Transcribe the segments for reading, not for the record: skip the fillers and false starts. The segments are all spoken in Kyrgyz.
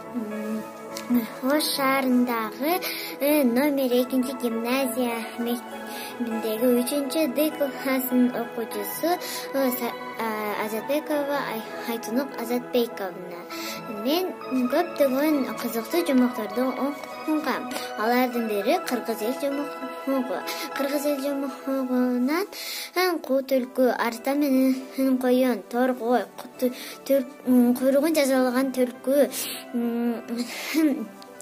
Ош шаарындагы номер 2 гимназия мектебиндеги 3 Д классын окуучусу Азатбекова Айтунук Азатбековна. Мен көптөгөн кызыктуу жомокторду окугам. Алардын бири кыргыз эл жомогу. Кыргыз эл жомогунан куу түлкү, арстан менен коён, торгой, куйругун жазалаган түлкү,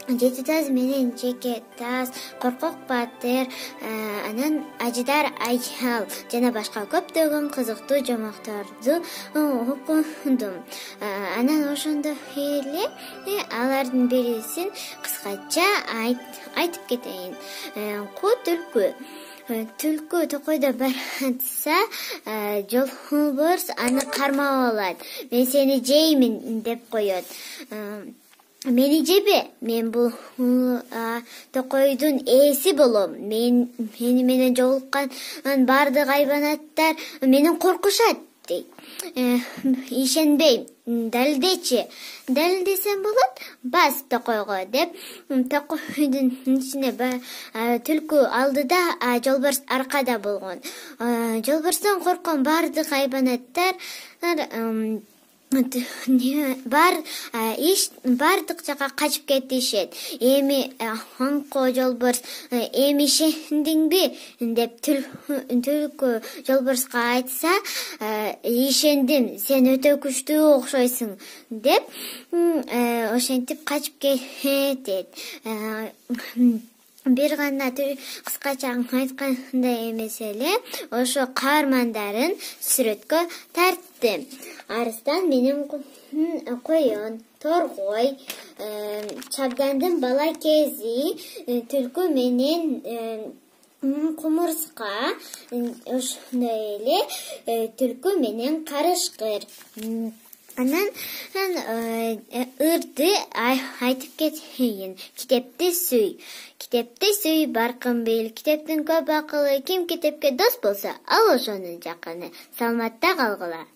жети таз менен жеке таз, коркок батыр, анан ажыдар аял жана башка көптөгөн кызыктуу жомокторду окудум. Анан ошондой эле алардын бирисин кыскача айтып кетейин. Куу түлкү. Түлкү токойдо баратса, жолборс аны кармап алат. Мен сени жеймин деп коет. Мени жебе, мен бул токойдун ээси болом. Мени менен жолуккан бардык айбанаттар менен коркушат дейт. Ишенбейм. Далдечи. Далдесем болот, бас токойго деп токойдун ичине түлкү алдыда, жолборс аркада болгон. Жолборстон корккон бардык айбанаттар бардык жака качып кетишет. Эми аңко жолборс, эми ишендиңби деп түлкү жолборска айтса, ишендим, сен өтө күчтүү окшойсуң деп ошентип качып кетет. Бир гана кыскача айткандай эмес эле, ошо каармандарын сүрөткө тарттым. Арстан менен коён, торгой, чабдандын бала кези, түлкү менен кумурска, ошондой эле түлкү менен карышкыр. Анан ырды айтып кетейин. Китепти сүй. Китепти сүй, баркын бил. Китептин көп акылы. Ким китепке дос болсо, ал ошонун жакыны. Саламатта калгыла.